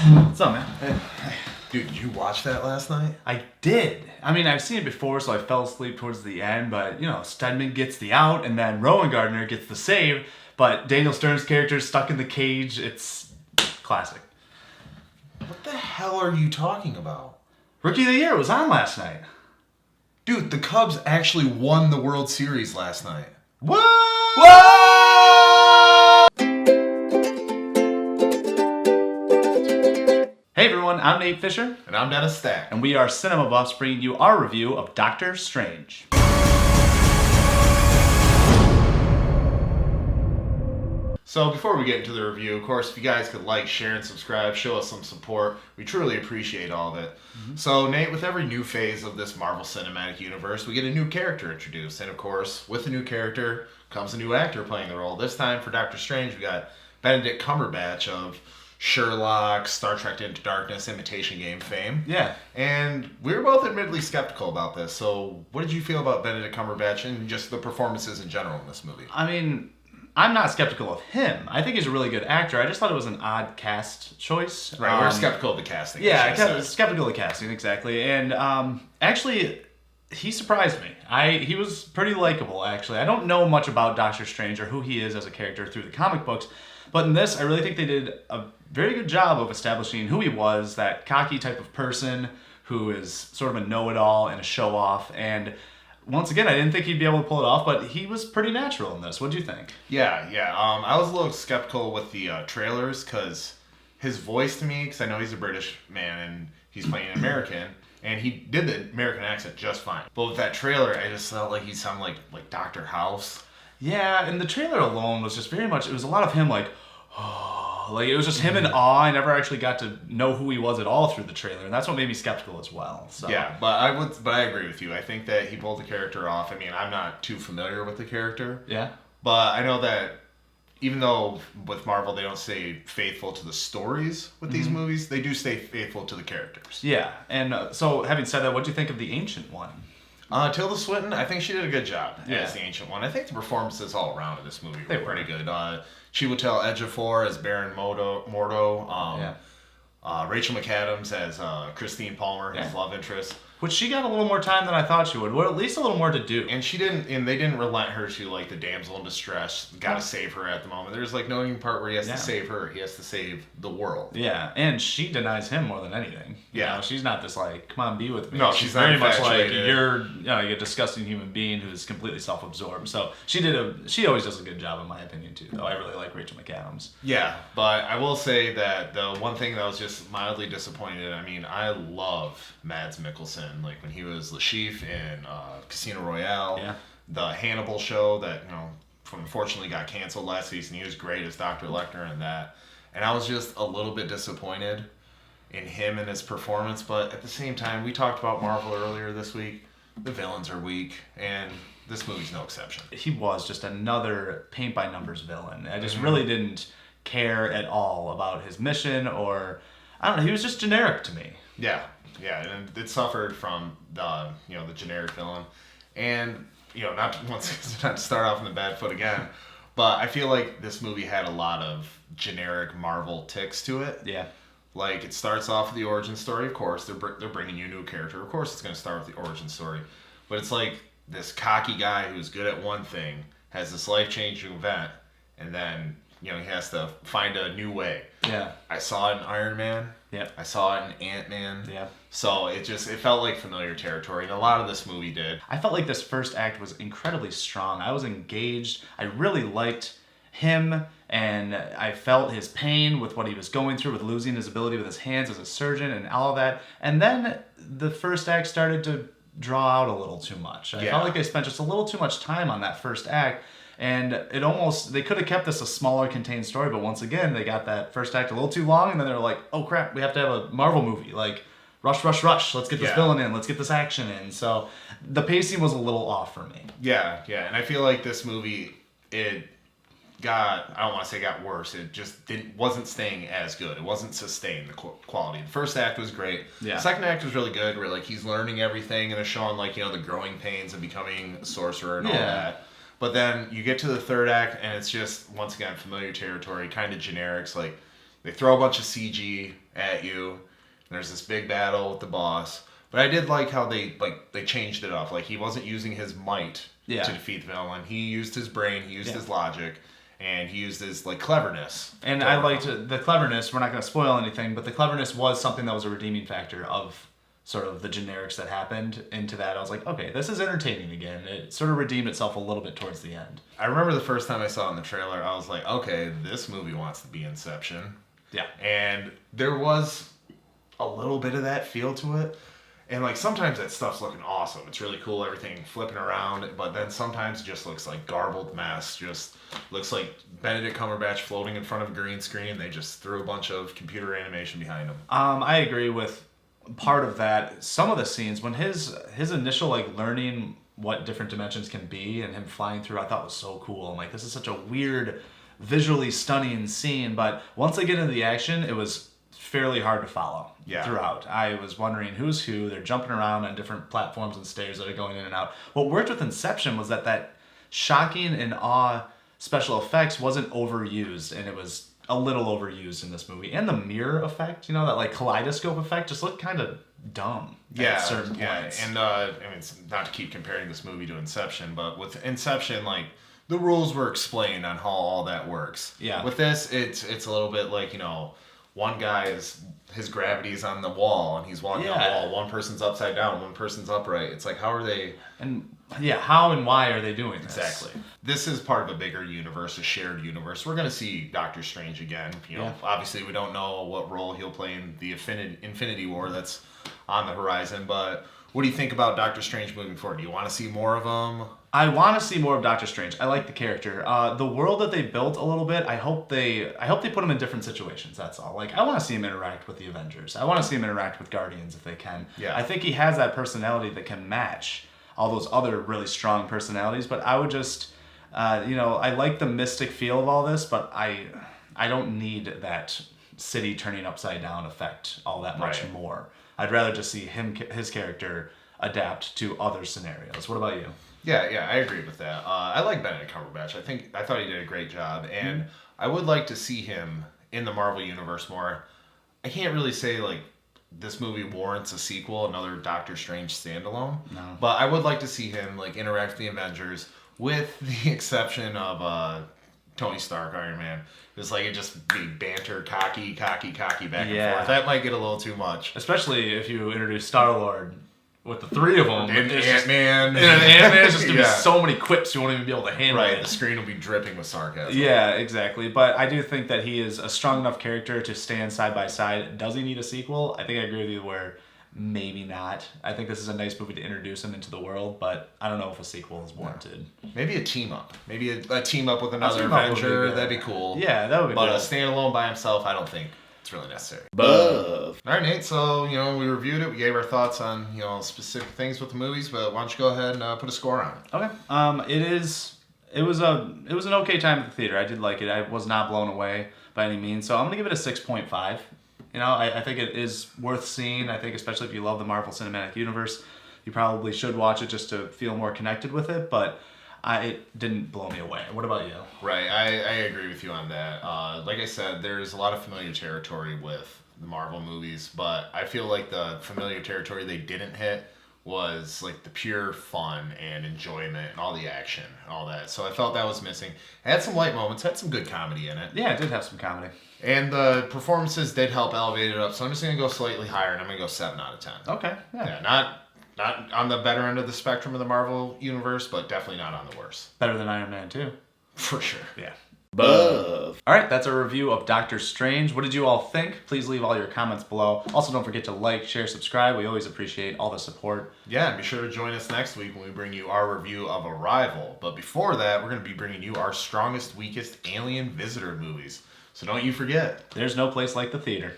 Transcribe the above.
What's up, man? Hey. Dude, did you watch that last night? I did. I mean, I've seen it before, so I fell asleep towards the end, but, Stedman gets the out, and then Rowan Gardner gets the save, but Daniel Stern's character is stuck in the cage. It's classic. What the hell are you talking about? Rookie of the Year was on last night. Dude, the Cubs actually won the World Series last night. What? Hey everyone, I'm Nate Fischer. And I'm Dennis Stack. And we are Cinema Buffs, bringing you our review of Doctor Strange. So before we get into the review, of course, if you guys could like, share, and subscribe, show us some support. We truly appreciate all of it. Mm-hmm. So Nate, with every new phase of this Marvel Cinematic Universe, we get a new character introduced. And of course, with the new character comes a new actor playing the role. This time for Doctor Strange, we got Benedict Cumberbatch of Sherlock, Star Trek Into Darkness, Imitation Game fame. Yeah. And we were both admittedly skeptical about this. So what did you feel about Benedict Cumberbatch and just the performances in general in this movie? I mean, I'm not skeptical of him. I think he's a really good actor. I just thought it was an odd cast choice. Right, we're skeptical of the casting. Yeah, skeptical of the casting, exactly. And actually, he surprised me. He was pretty likable, actually. I don't know much about Doctor Strange or who he is as a character through the comic books, but in this, I really think they did a very good job of establishing who he was, that cocky type of person who is sort of a know-it-all and a show-off. And once again, I didn't think he'd be able to pull it off, but he was pretty natural in this. What do you think? Yeah. I was a little skeptical with the trailers because his voice to me, because I know he's a British man and he's playing an American, and he did the American accent just fine. But with that trailer, I just felt like he sounded like Dr. House. Yeah, and the trailer alone was just very much, it was a lot of him like it was just him in awe. I never actually got to know who he was at all through the trailer, and that's what made me skeptical as well. So. Yeah, but I agree with you. I think that he pulled the character off. I mean, I'm not too familiar with the character. Yeah. But I know that even though with Marvel they don't stay faithful to the stories with these movies, they do stay faithful to the characters. Yeah, and so having said that, what do you think of the Ancient One? Tilda Swinton, I think she did a good job as the Ancient One. I think the performances all around in this movie were pretty good. Chiwetel Ejiofor as Baron Mordo. Rachel McAdams as Christine Palmer, his love interest. Which she got a little more time than I thought she would. Well, at least a little more to do. And they didn't relent her to like the damsel in distress. Got to save her at the moment. There's like no even part where he has to save her. He has to save the world. Yeah, and she denies him more than anything. Yeah, she's not this like, come on, be with me. No, she's very much like you're a disgusting human being who's completely self-absorbed. So she always does a good job in my opinion too. Though I really like Rachel McAdams. Yeah, but I will say that the one thing that was just mildly disappointed. I mean, I love Mads Mikkelsen. Like when he was Le Chiffre in Casino Royale, the Hannibal show that unfortunately got canceled last season. He was great as Dr. Lecter in that, and I was just a little bit disappointed in him and his performance. But at the same time, we talked about Marvel earlier this week. The villains are weak, and this movie's no exception. He was just another paint-by-numbers villain. I just really didn't care at all about his mission, or I don't know. He was just generic to me. Yeah, and it suffered from the generic villain, and not to start off on the bad foot again, but I feel like this movie had a lot of generic Marvel ticks to it. Yeah, like it starts off with the origin story. Of course, they're bringing you a new character. Of course, it's going to start with the origin story, but it's like this cocky guy who's good at one thing has this life-changing event, and then he has to find a new way. Yeah, I saw it in Iron Man. Yeah, I saw it in Ant-Man. Yeah. So it felt like familiar territory, and a lot of this movie did. I felt like this first act was incredibly strong. I was engaged. I really liked him, and I felt his pain with what he was going through with losing his ability with his hands as a surgeon and all of that. And then the first act started to draw out a little too much. I felt like they spent just a little too much time on that first act. And they could have kept this a smaller contained story, but once again, they got that first act a little too long, and then they're like, oh crap, we have to have a Marvel movie. Like, rush, let's get this villain in, let's get this action in. So the pacing was a little off for me. Yeah, and I feel like this movie, I don't want to say got worse, it just wasn't staying as good. It wasn't sustained, the quality. The first act was great. Yeah. The second act was really good, where like he's learning everything, and they're showing like, the growing pains of becoming a sorcerer and all that. But then you get to the third act, and it's just, once again, familiar territory, kind of generics. Like, They throw a bunch of CG at you. And there's this big battle with the boss. But I did like how they changed it up. Like, he wasn't using his might to defeat the villain. He used his brain, he used his logic, and he used his cleverness. And I liked the cleverness. We're not going to spoil anything, but the cleverness was something that was a redeeming factor of sort of the generics that happened into that. I was like, okay, this is entertaining again. It sort of redeemed itself a little bit towards the end. I remember the first time I saw it in the trailer, I was like, okay, this movie wants to be Inception. Yeah. And there was a little bit of that feel to it. And sometimes that stuff's looking awesome. It's really cool, everything flipping around, but then sometimes it just looks like garbled mess. Just looks like Benedict Cumberbatch floating in front of a green screen. They just threw a bunch of computer animation behind him. I agree with part of that. Some of the scenes, when his initial learning what different dimensions can be and him flying through, I thought was so cool. I'm like, this is such a weird, visually stunning scene, but once they get into the action, it was fairly hard to follow throughout. I was wondering who's who. They're jumping around on different platforms and stairs that are going in and out. What worked with Inception was that shocking and awe special effects wasn't overused, and it was a little overused in this movie. And the mirror effect, that kaleidoscope effect just looked kind of dumb at certain points. And it's not to keep comparing this movie to Inception, but with Inception, the rules were explained on how all that works. Yeah. With this, it's a little bit one guy his gravity's on the wall and he's walking on the wall. One person's upside down, one person's upright. It's like, how are they? And how and why are they doing this? Exactly. This is part of a bigger universe, a shared universe. We're going to see Doctor Strange again. Obviously we don't know what role he'll play in the Infinity War that's on the horizon, but what do you think about Doctor Strange moving forward? Do you want to see more of him? I want to see more of Doctor Strange. I like the character. The world that they built a little bit, I hope they put him in different situations, that's all. I want to see him interact with the Avengers. I want to see him interact with Guardians if they can. Yeah. I think he has that personality that can match all those other really strong personalities, but I would just, I like the mystic feel of all this, but I don't need that city turning upside down effect all that much more. I'd rather just see his character adapt to other scenarios. What about you? Yeah, I agree with that. I like Benedict Cumberbatch. I thought he did a great job, and I would like to see him in the Marvel Universe more. I can't really say this movie warrants a sequel, another Doctor Strange standalone. No. But I would like to see him interact with the Avengers, with the exception of Tony Stark, Iron Man. It just be banter, cocky back and forth. That might get a little too much. Especially if you introduce Star-Lord with the three of them. And Ant-Man. Ant-Man's just going to be so many quips you won't even be able to handle it. The screen will be dripping with sarcasm. Yeah, exactly. But I do think that he is a strong enough character to stand side by side. Does he need a sequel? I think I agree with you where maybe not. I think this is a nice movie to introduce him into the world, but I don't know if a sequel is warranted. Maybe a team up. Maybe a team up with another Avenger. That'd be cool. Yeah, that would be cool. But a standalone by himself, I don't think it's really necessary. All right, Nate. So, we reviewed it. We gave our thoughts on, specific things with the movies, but why don't you go ahead and put a score on it? Okay. It was an okay time at the theater. I did like it. I was not blown away by any means. So I'm going to give it a 6.5. I think it is worth seeing. I think especially if you love the Marvel Cinematic Universe, you probably should watch it just to feel more connected with it, but it didn't blow me away. What about you? Right, I agree with you on that. Like I said, there's a lot of familiar territory with the Marvel movies, but I feel like the familiar territory they didn't hit was the pure fun and enjoyment and all the action and all that. So I felt that was missing. It had some light moments, had some good comedy in it. Yeah, it did have some comedy. And the performances did help elevate it up, so I'm just going to go slightly higher, and I'm going to go 7 out of 10. Okay, yeah. Not on the better end of the spectrum of the Marvel Universe, but definitely not on the worst. Better than Iron Man 2. For sure. Yeah. All right, that's a review of Doctor Strange. What did you all think? Please leave all your comments below. Also, don't forget to like, share, subscribe. We always appreciate all the support. Yeah, and be sure to join us next week when we bring you our review of Arrival. But before that, we're going to be bringing you our strongest, weakest alien visitor movies. So don't you forget. There's no place like the theater.